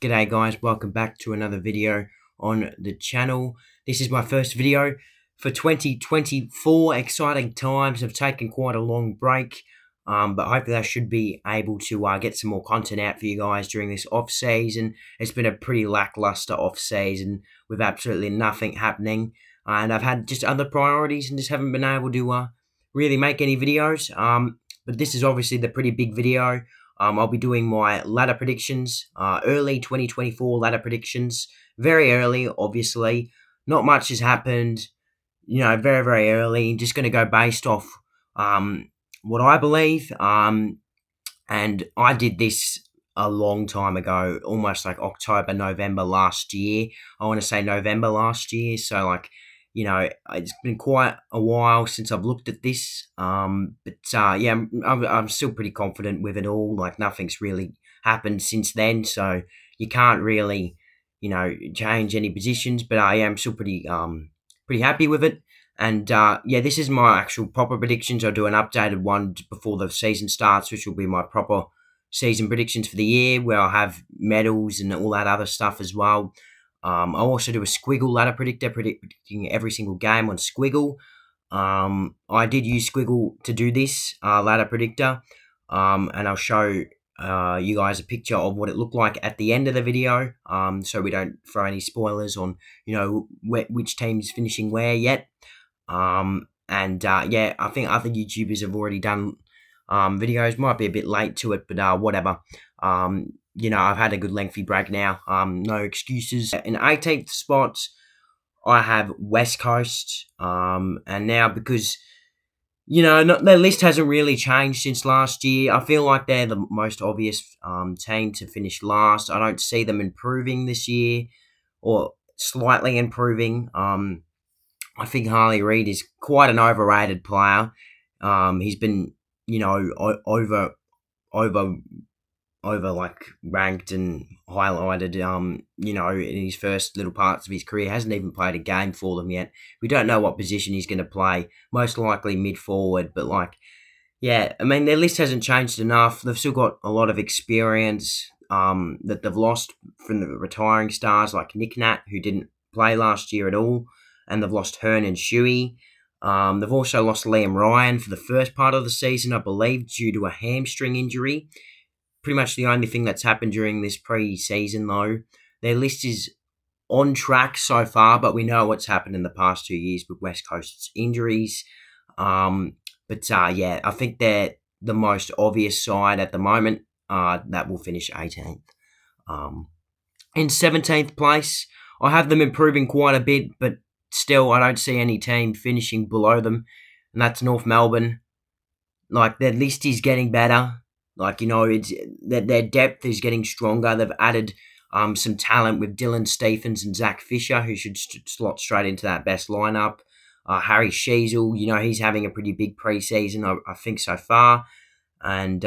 G'day guys, welcome back to another video on the channel. This is my first video for 2024. Exciting times. I've taken quite a long break, but hopefully I should be able to get some more content out for you guys during this off season. It's been a pretty lackluster off season with absolutely nothing happening, and I've had just other priorities and just haven't been able to really make any videos. But this is obviously the pretty big video. I'll be doing my ladder predictions, early 2024 ladder predictions. Very early, obviously. Not much has happened, very, very early. Just going to go based off what I believe. And I did this a long time ago, almost like October, November last year. I want to say November last year. So, it's been quite a while since I've looked at this. Yeah, I'm still pretty confident with it all. Like, nothing's really happened since then. So, you can't really, change any positions. But I am still pretty happy with it. And yeah, this is my actual proper predictions. I'll do an updated one before the season starts, which will be my proper season predictions for the year, where I'll have medals and all that other stuff as well. I'll also do a Squiggle ladder predictor, predicting every single game on Squiggle. I did use Squiggle to do this ladder predictor, and I'll show you guys a picture of what it looked like at the end of the video, so we don't throw any spoilers on, which team's finishing where yet. Yeah, I think other YouTubers have already done videos. Might be a bit late to it, but whatever. I've had a good lengthy break now. No excuses. In 18th spot, I have West Coast. And now because, their list hasn't really changed since last year. I feel like they're the most obvious team to finish last. I don't see them improving this year or slightly improving. I think Harley Reid is quite an overrated player. He's been, over like ranked and highlighted, in his first little parts of his career. Hasn't even played a game for them yet. We don't know what position he's going to play. Most likely mid forward, but their list hasn't changed enough. They've still got a lot of experience that they've lost from the retiring stars like Nick Nat, who didn't play last year at all, and they've lost Hearn and Shuey. They've also lost Liam Ryan for the first part of the season, I believe, due to a hamstring injury. Pretty much the only thing that's happened during this pre-season, though. Their list is on track so far, but we know what's happened in the past 2 years with West Coast's injuries. Yeah, I think they're the most obvious side at the moment that will finish 18th. In 17th place, I have them improving quite a bit, but still I don't see any team finishing below them, and that's North Melbourne. Like, their list is getting better. It's their depth is getting stronger. They've added some talent with Dylan Stephens and Zach Fisher, who should slot straight into that best lineup. Harry Sheasel, he's having a pretty big preseason, I think, so far. And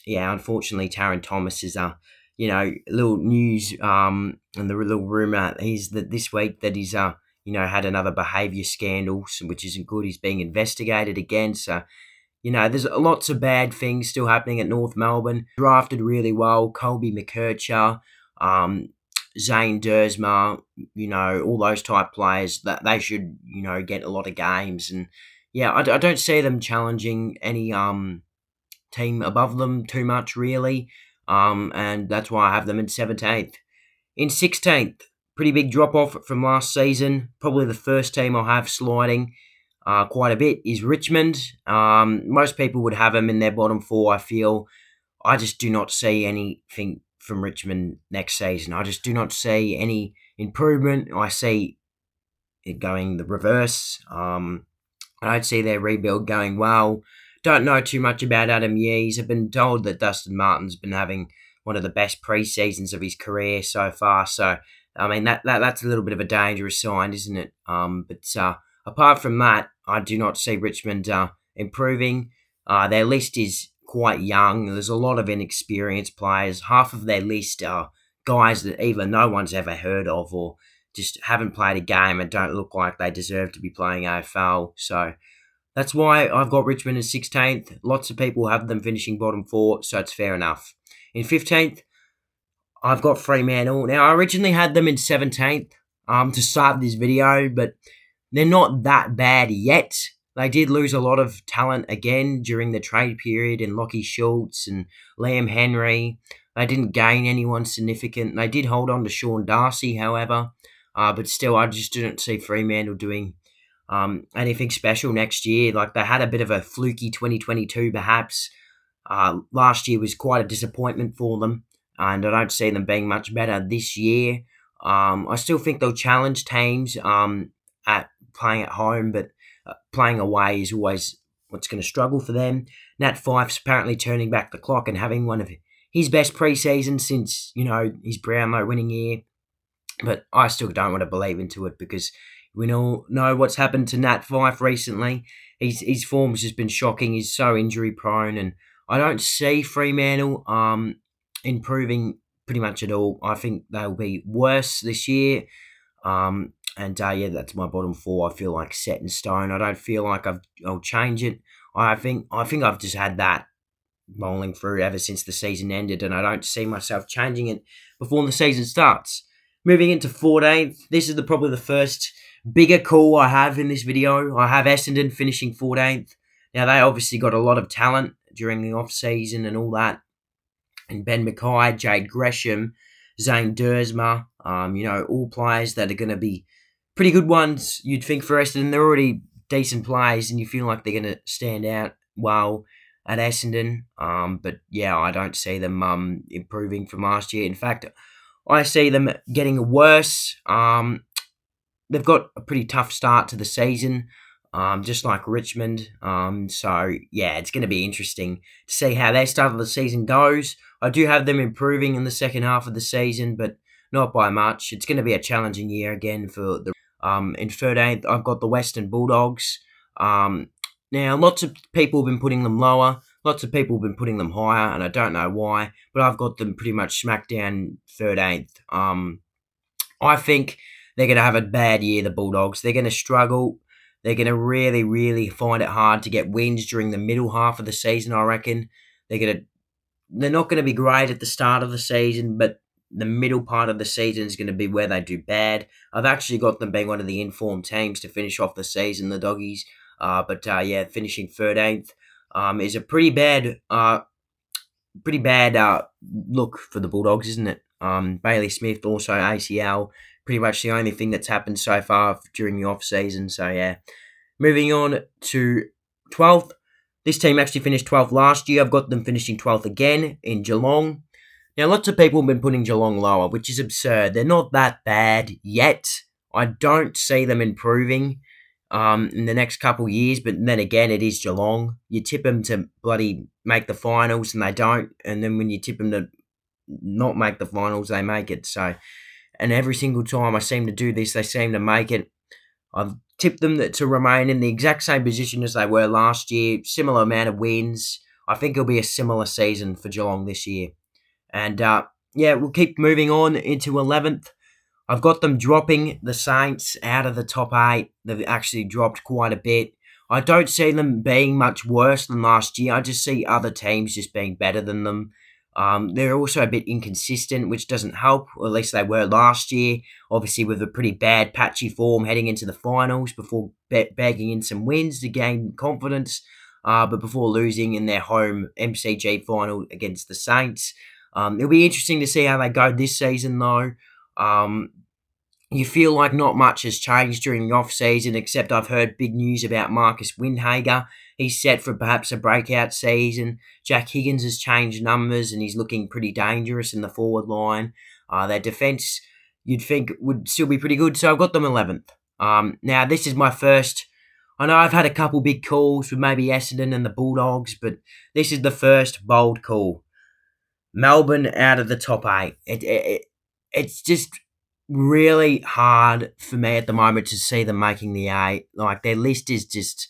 unfortunately, Taron Thomas is little news and the little rumor is that this week that he's had another behaviour scandal, which isn't good. He's being investigated again, so. There's lots of bad things still happening at North Melbourne. Drafted really well, Colby McKercher, Zane Dersma, all those type players, that they should, get a lot of games. And yeah, I don't see them challenging any team above them too much, really. And that's why I have them in 17th. In 16th, pretty big drop-off from last season. Probably the first team I'll have sliding quite a bit is Richmond. Most people would have them in their bottom four, I feel. I just do not see anything from Richmond next season. I just do not see any improvement. I see it going the reverse. I don't see their rebuild going well. Don't know too much about Adam Yees. I've been told that Dustin Martin's been having one of the best pre-seasons of his career so far. So, that's a little bit of a dangerous sign, isn't it? Apart from that, I do not see Richmond improving. Their list is quite young. There's a lot of inexperienced players. Half of their list are guys that either no one's ever heard of or just haven't played a game and don't look like they deserve to be playing AFL. So that's why I've got Richmond in 16th. Lots of people have them finishing bottom four, so it's fair enough. In 15th, I've got Fremantle. Now, I originally had them in 17th to start this video, but they're not that bad yet. They did lose a lot of talent again during the trade period in Lockie Schultz and Liam Henry. They didn't gain anyone significant. They did hold on to Sean Darcy, however, but still, I just didn't see Fremantle doing anything special next year. Like, they had a bit of a fluky 2022, perhaps. Last year was quite a disappointment for them, and I don't see them being much better this year. I still think they'll challenge teams at playing at home, but playing away is always what's going to struggle for them. Nat Fyfe's apparently turning back the clock and having one of his best preseasons since, his Brownlow winning year. But I still don't want to believe into it because we all know what's happened to Nat Fyfe recently. His form's just been shocking. He's so injury prone, and I don't see Fremantle improving pretty much at all. I think they'll be worse this year. That's my bottom four. I feel like set in stone. I don't feel like I'll change it. I think I've just had that rolling through ever since the season ended, and I don't see myself changing it before the season starts. Moving into 14th, this is probably the first bigger call I have in this video. I have Essendon finishing 14th. Now, they obviously got a lot of talent during the off-season and all that. And Ben Mackay, Jade Gresham, Zane Dersma, all players that are going to be pretty good ones, you'd think, for Essendon. They're already decent players, and you feel like they're going to stand out well at Essendon. But yeah, I don't see them improving from last year. In fact, I see them getting worse. They've got a pretty tough start to the season, just like Richmond. So, yeah, it's going to be interesting to see how their start of the season goes. I do have them improving in the second half of the season, but not by much. It's going to be a challenging year again for the... in 13th, I've got the Western Bulldogs. Now, lots of people have been putting them lower. Lots of people have been putting them higher, and I don't know why, but I've got them pretty much smack down 13th. I think they're going to have a bad year, the Bulldogs. They're going to struggle. They're going to really, really find it hard to get wins during the middle half of the season, I reckon. They're not going to be great at the start of the season, but the middle part of the season is going to be where they do bad. I've actually got them being one of the informed teams to finish off the season, the Doggies. Finishing 13th is a pretty bad look for the Bulldogs, isn't it? Bailey Smith, also ACL, pretty much the only thing that's happened so far during the off-season. So, yeah. Moving on to 12th. This team actually finished 12th last year. I've got them finishing 12th again in Geelong. Now, lots of people have been putting Geelong lower, which is absurd. They're not that bad yet. I don't see them improving in the next couple of years, but then again, it is Geelong. You tip them to bloody make the finals, and they don't. And then when you tip them to not make the finals, they make it. So, and every single time I seem to do this, they seem to make it. I've tipped them to remain in the exact same position as they were last year, similar amount of wins. I think it'll be a similar season for Geelong this year. And, we'll keep moving on into 11th. I've got them dropping the Saints out of the top 8. They've actually dropped quite a bit. I don't see them being much worse than last year. I just see other teams just being better than them. They're also a bit inconsistent, which doesn't help, or at least they were last year, obviously with a pretty bad patchy form heading into the finals before bagging in some wins to gain confidence, but before losing in their home MCG final against the Saints. It'll be interesting to see how they go this season, though. You feel like not much has changed during the off-season, except I've heard big news about Marcus Windhager. He's set for perhaps a breakout season. Jack Higgins has changed numbers, and he's looking pretty dangerous in the forward line. Their defence, you'd think, would still be pretty good, so I've got them 11th. Now, this is my first... I know I've had a couple big calls with maybe Essendon and the Bulldogs, but this is the first bold call. Melbourne out of the top 8. It's just really hard for me at the moment to see them making the 8. Like, their list is just...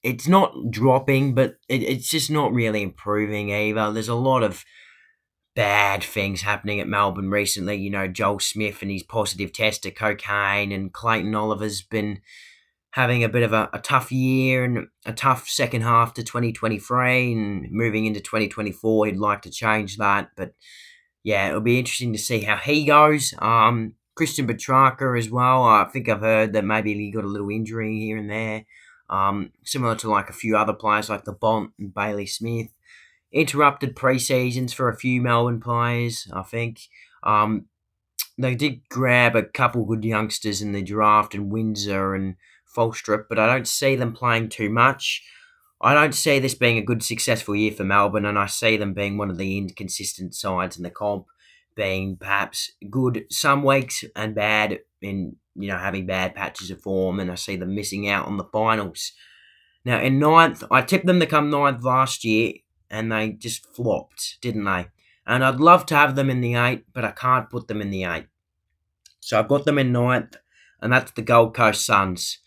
It's not dropping, but it's just not really improving either. There's a lot of bad things happening at Melbourne recently. You know, Joel Smith and his positive test of cocaine, and Clayton Oliver's been having a bit of a tough year and a tough second half to 2023, and moving into 2024, he'd like to change that. But yeah, it'll be interesting to see how he goes. Christian Petrarca as well. I think I've heard that maybe he got a little injury here and there. Similar to like a few other players like the Bont and Bailey Smith. Interrupted pre-seasons for a few Melbourne players, I think. Um, they did grab a couple good youngsters in the draft and Windsor and Falstrip, but I don't see them playing too much. I don't see this being a good, successful year for Melbourne, and I see them being one of the inconsistent sides in the comp, being perhaps good some weeks and bad in having bad patches of form, and I see them missing out on the finals. Now in ninth, I tipped them to come ninth last year, and they just flopped, didn't they? And I'd love to have them in the eight, but I can't put them in the eight. So I've got them in ninth, and that's the Gold Coast Suns.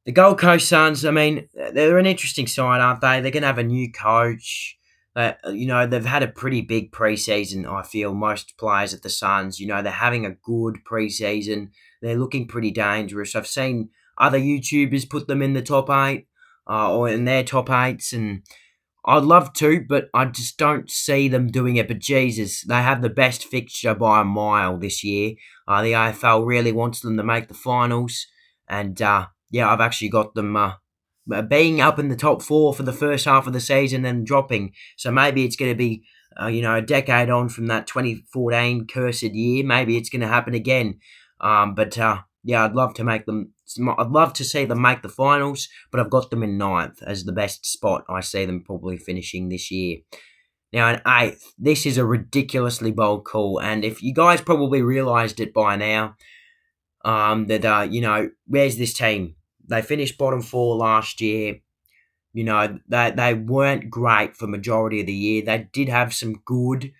The Gold Coast Suns, I mean, they're an interesting side, aren't they? They're going to have a new coach. They've had a pretty big preseason, I feel, most players at the Suns. They're having a good preseason. They're looking pretty dangerous. I've seen other YouTubers put them in the top eight or in their top eights, and I'd love to, but I just don't see them doing it. But Jesus, they have the best fixture by a mile this year. The AFL really wants them to make the finals, and yeah, I've actually got them being up in the top four for the first half of the season and dropping. So maybe it's going to be, a decade on from that 2014 cursed year. Maybe it's going to happen again. But yeah, I'd love to make them. I'd love to see them make the finals, but I've got them in ninth as the best spot. I see them probably finishing this year. Now in eighth, this is a ridiculously bold call, and if you guys probably realised it by now, where's this team? They finished bottom four last year. They weren't great for majority of the year. They did have some good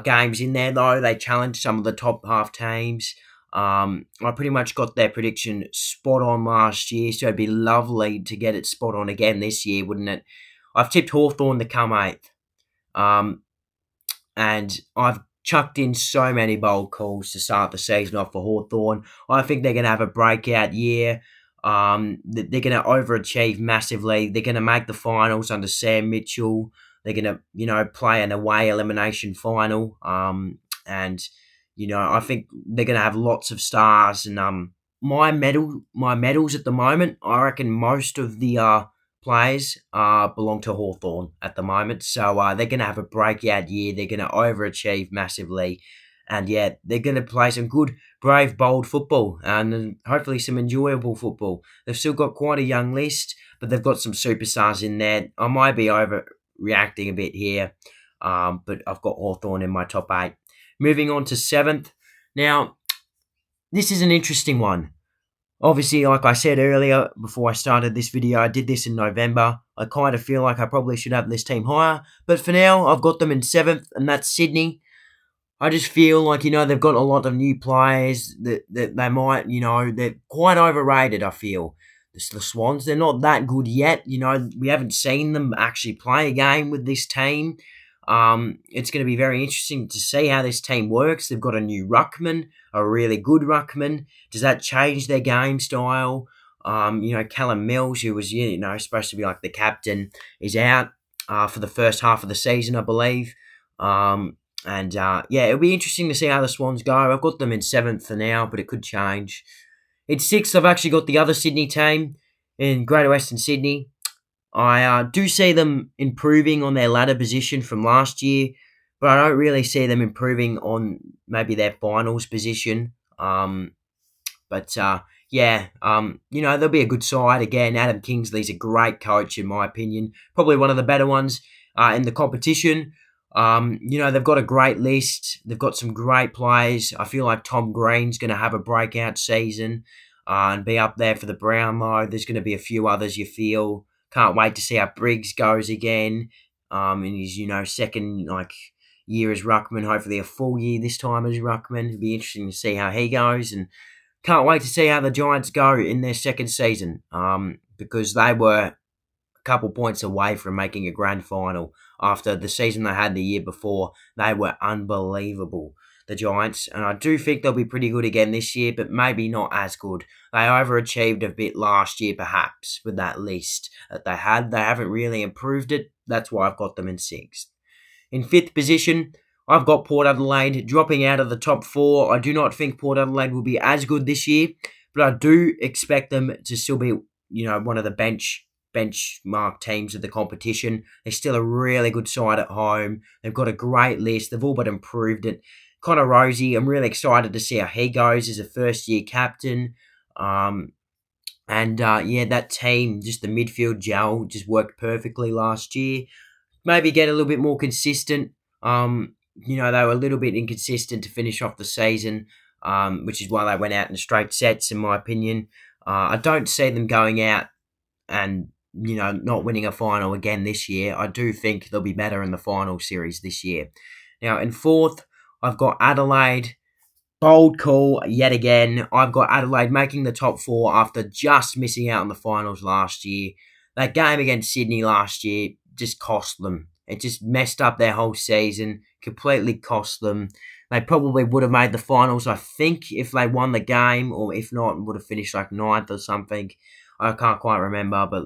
games in there though. They challenged some of the top half teams. I pretty much got their prediction spot on last year, so it'd be lovely to get it spot on again this year, wouldn't it? I've tipped Hawthorn to come eighth, and I've chucked in so many bold calls to start the season off for Hawthorn. I think they're going to have a breakout year. They're going to overachieve massively. They're going to make the finals under Sam Mitchell. They're going to, play an away elimination final. And I think they're going to have lots of stars. And my medals at the moment, I reckon most of the players belong to Hawthorn at the moment. So they're going to have a breakout year. They're going to overachieve massively. And yeah, they're going to play some good, brave, bold football and hopefully some enjoyable football. They've still got quite a young list, but they've got some superstars in there. I might be overreacting a bit here, but I've got Hawthorn in my top eight. Moving on to seventh. Now, this is an interesting one. Obviously, like I said earlier, before I started this video, I did this in November. I kind of feel like I probably should have this team higher. But for now, I've got them in seventh, and that's Sydney. I just feel like, they've got a lot of new players that they might, they're quite overrated, I feel. The Swans, they're not that good yet. We haven't seen them actually play a game with this team. It's going to be very interesting to see how this team works. They've got a new ruckman, a really good ruckman. Does that change their game style? Callum Mills, who was, supposed to be like the captain, is out for the first half of the season, I believe. It'll be interesting to see how the Swans go. I've got them in seventh for now, but it could change. In sixth, I've actually got the other Sydney team in Greater Western Sydney. I do see them improving on their ladder position from last year, but I don't really see them improving on maybe their finals position. They'll be a good side. Again, Adam Kingsley's a great coach, in my opinion. Probably one of the better ones in the competition. They've got a great list. They've got some great players. I feel like Tom Green's going to have a breakout season and be up there for the Brownlow. There's going to be a few others you feel. Can't wait to see how Briggs goes again in his, second year as ruckman. Hopefully a full year this time as ruckman. It'll be interesting to see how he goes. And can't wait to see how the Giants go in their second season because they were a couple points away from making a grand final after the season they had the year before. They were unbelievable, the Giants, and I do think they'll be pretty good again this year, but maybe not as good. They overachieved a bit last year, perhaps, with that list that they had. They haven't really improved it. That's why I've got them in sixth. In fifth position, I've got Port Adelaide dropping out of the top four. I do not think Port Adelaide will be as good this year, but I do expect them to still be, one of the benchmark teams of the competition. They're still a really good side at home. They've got a great list. They've all but improved it. Connor Rosie, I'm really excited to see how he goes as a first-year captain. And that team, just the midfield gel, just worked perfectly last year. Maybe get a little bit more consistent. They were a little bit inconsistent to finish off the season, which is why they went out in straight sets, in my opinion. I don't see them going out and, not winning a final again this year. I do think they'll be better in the final series this year. Now, in fourth, I've got Adelaide. Bold call yet again. I've got Adelaide making the top four after just missing out on the finals last year. That game against Sydney last year just cost them. It just messed up their whole season, completely cost them. They probably would have made the finals, I think, if they won the game, or if not, would have finished like ninth or something. I can't quite remember, but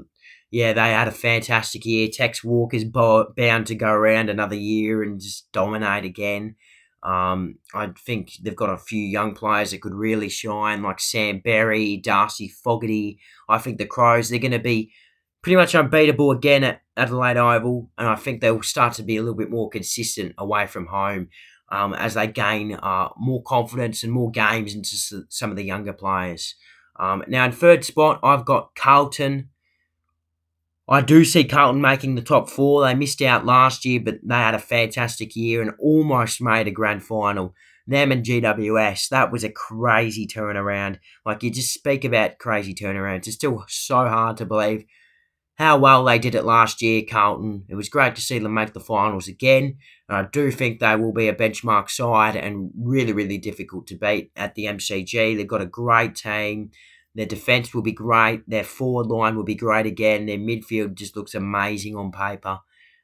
yeah, they had a fantastic year. Tex Walker's bound to go around another year and just dominate again. I think they've got a few young players that could really shine, like Sam Berry, Darcy Fogarty. I think the Crows, they're going to be pretty much unbeatable again at Adelaide Oval, and I think they'll start to be a little bit more consistent away from home as they gain more confidence and more games into some of the younger players. Now, in third spot, I've got Carlton. I do see Carlton making the top four. They missed out last year, but they had a fantastic year and almost made a grand final. Them and GWS, that was a crazy turnaround. Like, you just speak about crazy turnarounds. It's still so hard to believe how well they did it last year, Carlton. It was great to see them make the finals again. And I do think they will be a benchmark side and really, really difficult to beat at the MCG. They've got a great team. Their defence will be great. Their forward line will be great again. Their midfield just looks amazing on paper.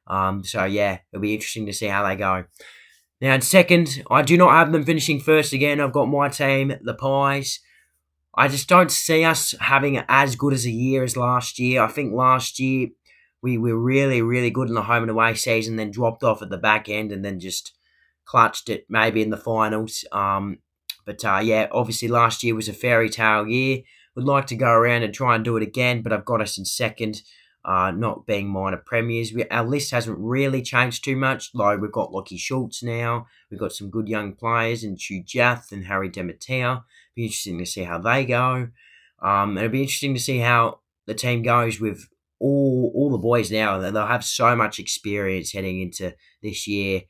It'll be interesting to see how they go. Now, in second, I do not have them finishing first again. I've got my team, the Pies. I just don't see us having as good as a year as last year. I think last year we were really, really good in the home and away season, then dropped off at the back end and then just clutched it maybe in the finals. Obviously last year was a fairy tale year. Would like to go around and try and do it again, but I've got us in second, not being minor premiers. Our list hasn't really changed too much, though we've got Lockie Schultz now. We've got some good young players in Chu Jath and Harry Demeter. Be interesting to see how they go. It'll be interesting to see how the team goes with all the boys now. They'll have so much experience heading into this year.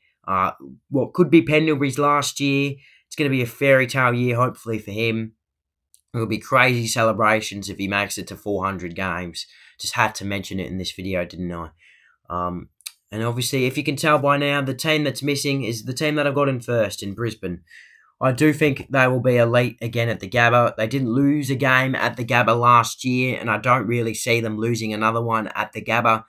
What could be Pendlebury's last year. It's going to be a fairy tale year, hopefully, for him. It'll be crazy celebrations if he makes it to 400 games. Just had to mention it in this video, didn't I? And obviously, if you can tell by now, the team that's missing is the team that I've got in first in Brisbane. I do think they will be elite again at the Gabba. They didn't lose a game at the Gabba last year, and I don't really see them losing another one at the Gabba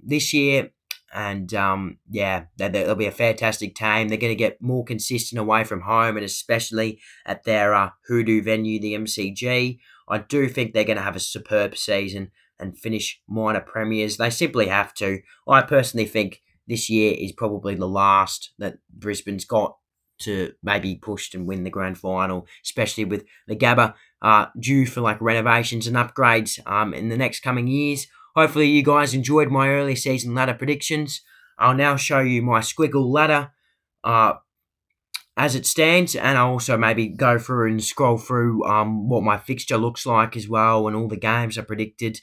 this year. And they'll be a fantastic team. They're going to get more consistent away from home, and especially at their hoodoo venue, the MCG. I do think they're going to have a superb season and finish minor premiers. They simply have to. I personally think this year is probably the last that Brisbane's got to maybe push and win the grand final, especially with the Gabba due for like renovations and upgrades in the next coming years. Hopefully you guys enjoyed my early season ladder predictions. I'll now show you my squiggle ladder as it stands, and I'll also maybe go through and scroll through what my fixture looks like as well and all the games I predicted.